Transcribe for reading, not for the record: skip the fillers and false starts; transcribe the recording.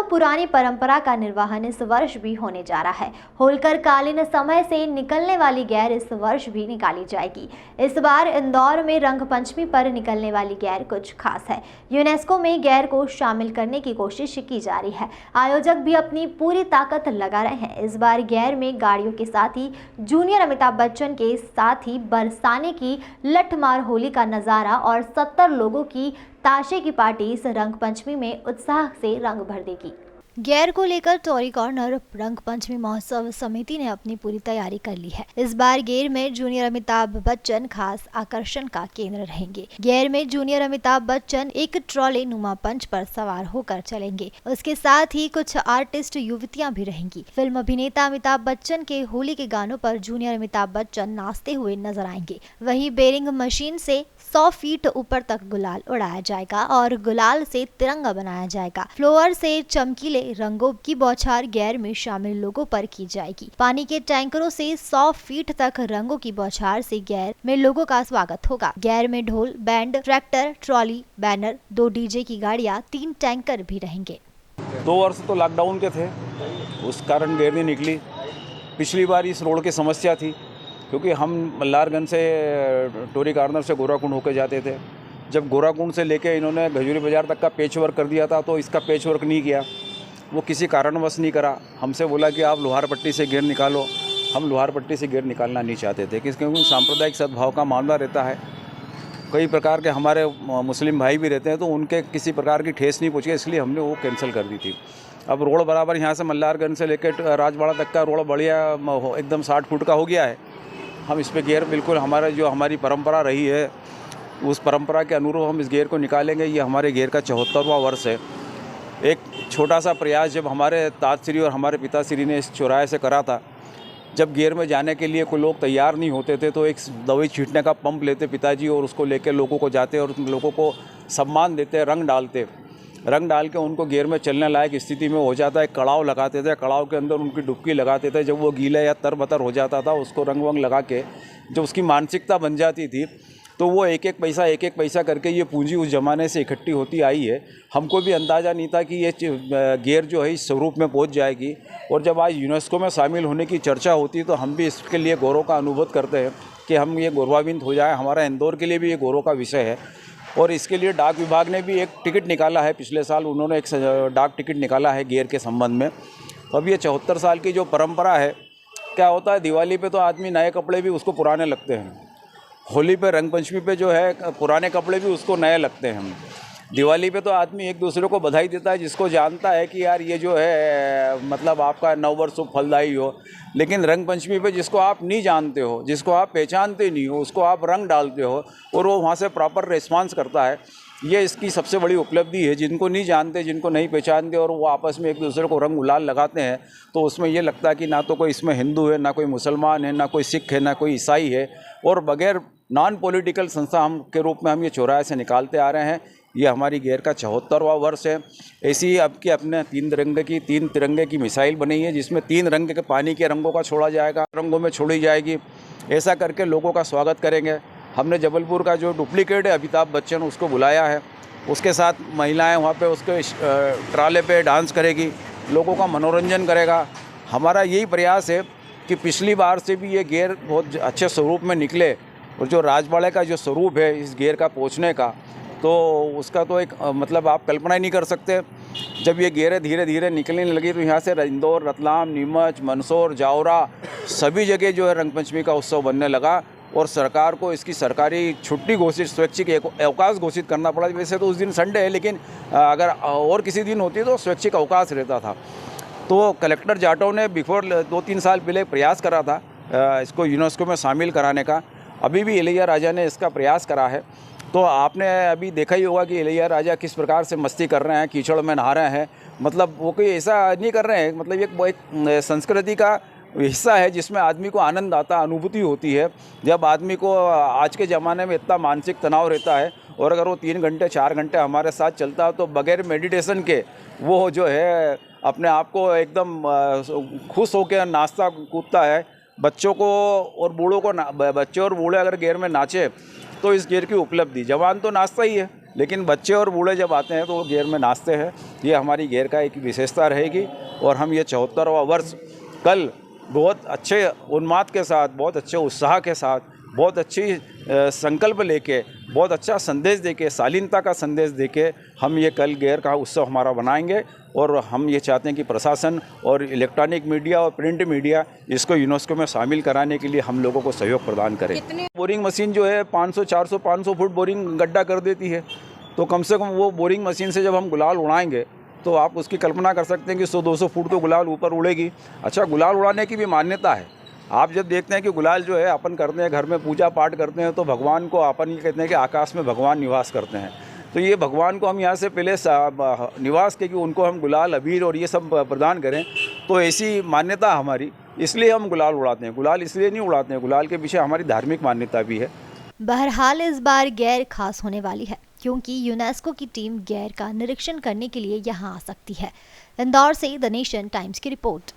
मानो पुरानी परंपरा का निर्वहन इस वर्ष भी होने जा रहा है। होलकर कालीन समय से निकलने वाली गैर इस वर्ष भी निकाली जाएगी। इस बार इंदौर में रंग पंचमी पर निकलने वाली गैर कुछ खास है। यूनेस्को में गैर को शामिल करने की कोशिश की जा रही है। आयोजक भी अपनी पूरी ताकत लगा रहे हैं। इस बार गैर में गाड़ियों के साथ ही जूनियर अमिताभ बच्चन के साथ ही बरसाने की लठमार होली का नजारा और 70 लोगों की ताशे की पार्टी इस रंग पंचमी में उत्साह से रंग भर देगी। गैर को लेकर टोरी कॉर्नर रंग पंचमी महोत्सव समिति ने अपनी पूरी तैयारी कर ली है। इस बार गैर में जूनियर अमिताभ बच्चन खास आकर्षण का केंद्र रहेंगे। गैर में जूनियर अमिताभ बच्चन एक ट्रॉले नुमा पंच पर सवार होकर चलेंगे। उसके साथ ही कुछ आर्टिस्ट युवतियां भी रहेंगी। फिल्म अभिनेता अमिताभ बच्चन के होली के गानों पर जूनियर अमिताभ बच्चन नाचते हुए नजर आएंगे। वहीं बेरिंग मशीन से 100 फीट ऊपर तक गुलाल उड़ाया जाएगा और गुलाल से तिरंगा बनाया जाएगा। फ्लोअर से चमकीले रंगों की बौछार गैर में शामिल लोगों पर की जाएगी। पानी के टैंकरों से 100 फीट तक रंगों की बौछार से गैर में लोगों का स्वागत होगा। गैर में ढोल, band, tractor, trolley, banner, 2 DJ की गाड़ियां, 3 टैंकर भी रहेंगे। 2 वर्ष तो लॉकडाउन के थे, उस कारण गैर नहीं निकली। पिछली बार इस रोड की समस्या थी क्योंकि हम मल्हारगंज से टोरी कॉर्नर से गोराकुंड होकर जाते थे। जब गोराकुंड से लेके इन्होंने खजूरी बाज़ार तक का पेच वर्क कर दिया था तो इसका पेच वर्क नहीं किया, वो किसी कारणवश नहीं करा। हमसे बोला कि आप लोहार पट्टी से गेर निकालो। हम लोहार पट्टी से गेर निकालना नहीं चाहते थे क्योंकि सांप्रदायिक सद्भाव का मामला रहता है। कई प्रकार के हमारे मुस्लिम भाई भी रहते हैं तो उनके किसी प्रकार की ठेस नहीं पहुँची, इसलिए हमने वो कैंसिल कर दी थी। अब रोड बराबर यहाँ से मल्हारगंज से लेकर राजवाड़ा तक का रोड बढ़िया एकदम 60 फुट का हो गया है। हम इस पे गेयर बिल्कुल हमारी परंपरा रही है उस परंपरा के अनुरूप हम इस गेयर को निकालेंगे। ये हमारे गेयर का 74वां वर्ष है। एक छोटा सा प्रयास जब हमारे ताजश्री और हमारे पिताश्री ने इस चौराहे से करा था, जब गेयर में जाने के लिए कोई लोग तैयार नहीं होते थे तो एक दवाई छींटने का पंप लेते पिताजी और उसको लेकर लोगों को जाते और उन लोगों को सम्मान देते, रंग डाल के उनको गेयर में चलने लायक स्थिति में हो जाता है। कड़ाव लगाते थे, कड़ाव के अंदर उनकी डुबकी लगाते थे। जब वो गीला या तरबतर हो जाता था उसको रंग वंग लगा के जब उसकी मानसिकता बन जाती थी तो वो एक एक पैसा करके ये पूंजी उस ज़माने से इकट्ठी होती आई है। हमको भी अंदाज़ा नहीं था कि ये गेयर जो है इस स्वरूप में पहुंच जाएगी। और जब आज यूनेस्को में शामिल होने की चर्चा होती तो हम भी इसके लिए गौरव का अनुभव करते हैं कि हम ये गौरवान्वित हो जाए। हमारा इंदौर के लिए भी ये गौरव का विषय है। और इसके लिए डाक विभाग ने भी एक टिकट निकाला है। पिछले साल उन्होंने एक डाक टिकट निकाला है गेयर के संबंध में। अब ये 74 साल की जो परंपरा है, क्या होता है दिवाली पे तो आदमी नए कपड़े भी उसको पुराने लगते हैं। होली पे रंग पंचमी पे जो है पुराने कपड़े भी उसको नए लगते हैं। दिवाली पे तो आदमी एक दूसरे को बधाई देता है जिसको जानता है कि यार ये जो है मतलब आपका नव वर्ष फलदायी हो। लेकिन रंग पंचमी पे जिसको आप नहीं जानते हो, जिसको आप पहचानते नहीं हो, उसको आप रंग डालते हो और वो वहाँ से प्रॉपर रिस्पांस करता है। ये इसकी सबसे बड़ी उपलब्धि है। जिनको नहीं जानते, जिनको नहीं पहचानते और वो आपस में एक दूसरे को रंग गुलाल लगाते हैं तो उसमें ये लगता है कि ना तो कोई इसमें हिंदू है, ना कोई मुसलमान है, ना कोई सिख है, ना कोई ईसाई है। और बगैर नॉन पॉलिटिकल संस्था हम के रूप में हम ये चौराहे से निकालते आ रहे हैं। ये हमारी गेयर का 74वां वर्ष है। ऐसी ही अब के अपने 3 तिरंगे की मिसाइल बनी है जिसमें 3 रंग के पानी के रंगों का छोड़ा जाएगा, रंगों में छोड़ी जाएगी। ऐसा करके लोगों का स्वागत करेंगे। हमने जबलपुर का जो डुप्लीकेट है अमिताभ बच्चन उसको बुलाया है। उसके साथ महिलाएं वहाँ पे उसके ट्राले पे डांस करेगी, लोगों का मनोरंजन करेगा। हमारा यही प्रयास है कि पिछली बार से भी ये गेयर बहुत अच्छे स्वरूप में निकले। और जो राजवाड़े का जो स्वरूप है इस गेयर का पहुँचने का, तो उसका तो एक मतलब आप कल्पना ही नहीं कर सकते। जब ये गेरें धीरे धीरे निकलने लगी तो यहाँ से इंदौर, रतलाम, नीमच, मंदसौर, जावरा सभी जगह जो है रंग पंचमी का उत्सव बनने लगा। और सरकार को इसकी सरकारी छुट्टी घोषित, स्वैच्छिक अवकाश घोषित करना पड़ा। वैसे तो उस दिन संडे है, लेकिन अगर और किसी दिन होती तो स्वैच्छिक अवकाश रहता था। तो कलेक्टर जाटव ने बिफोर 2-3 साल पहले प्रयास करा था इसको यूनेस्को में शामिल कराने का। अभी भी इलैयाराजा ने इसका प्रयास करा है। तो आपने अभी देखा ही होगा कि इलैयाराजा किस प्रकार से मस्ती कर रहे हैं, कीचड़ में नहा रहे हैं। मतलब वो कोई ऐसा नहीं कर रहे हैं, मतलब एक संस्कृति का हिस्सा है जिसमें आदमी को आनंद आता, अनुभूति होती है। जब आदमी को आज के ज़माने में इतना मानसिक तनाव रहता है और अगर वो 3 घंटे 4 घंटे हमारे साथ चलता है तो बगैर मेडिटेशन के वो जो है अपने आप को एकदम खुश होकर नाचता कूदता है। बच्चों को और बूढ़ों को बच्चे और बूढ़े अगर गेयर में नाचे तो इस गेयर की उपलब्धि, जवान तो नाचता ही है, लेकिन बच्चे और बूढ़े जब आते हैं तो वो गेर में नाचते हैं। ये हमारी गेर का एक विशेषता रहेगी और हम ये 74वां वर्ष कल बहुत अच्छे उन्माद के साथ, बहुत अच्छे उत्साह के साथ, बहुत अच्छी संकल्प लेके, बहुत अच्छा संदेश देके, शालीनता का संदेश देके हम ये कल गेर का उत्सव हमारा बनाएंगे। और हम ये चाहते हैं कि प्रशासन और इलेक्ट्रॉनिक मीडिया और प्रिंट मीडिया इसको यूनेस्को में शामिल कराने के लिए हम लोगों को सहयोग प्रदान करें। बोरिंग मशीन जो है 500, 400, 500 फुट बोरिंग गड्ढा कर देती है, तो कम से कम वो बोरिंग मशीन से जब हम गुलाल उड़ाएंगे तो आप उसकी कल्पना कर सकते हैं कि 100-200 फुट तो गुलाल ऊपर उड़ेगी। अच्छा, गुलाल उड़ाने की भी मान्यता है। आप जब देखते हैं कि गुलाल जो है अपन करते हैं, घर में पूजा पाठ करते हैं, तो भगवान को अपन ये कहते हैं कि आकाश में भगवान निवास करते हैं। तो ये भगवान को हम यहाँ से पहले निवास के कि उनको हम गुलाल, अबीर और ये सब प्रदान करें, तो ऐसी मान्यता हमारी, इसलिए हम गुलाल उड़ाते हैं। गुलाल इसलिए नहीं उड़ाते हैं, गुलाल के पीछे हमारी धार्मिक मान्यता भी है। बहरहाल इस बार गैर खास होने वाली है क्योंकि यूनेस्को की टीम गैर का निरीक्षण करने के लिए यहाँ आ सकती है। इंदौर से द नेशन टाइम्स की रिपोर्ट।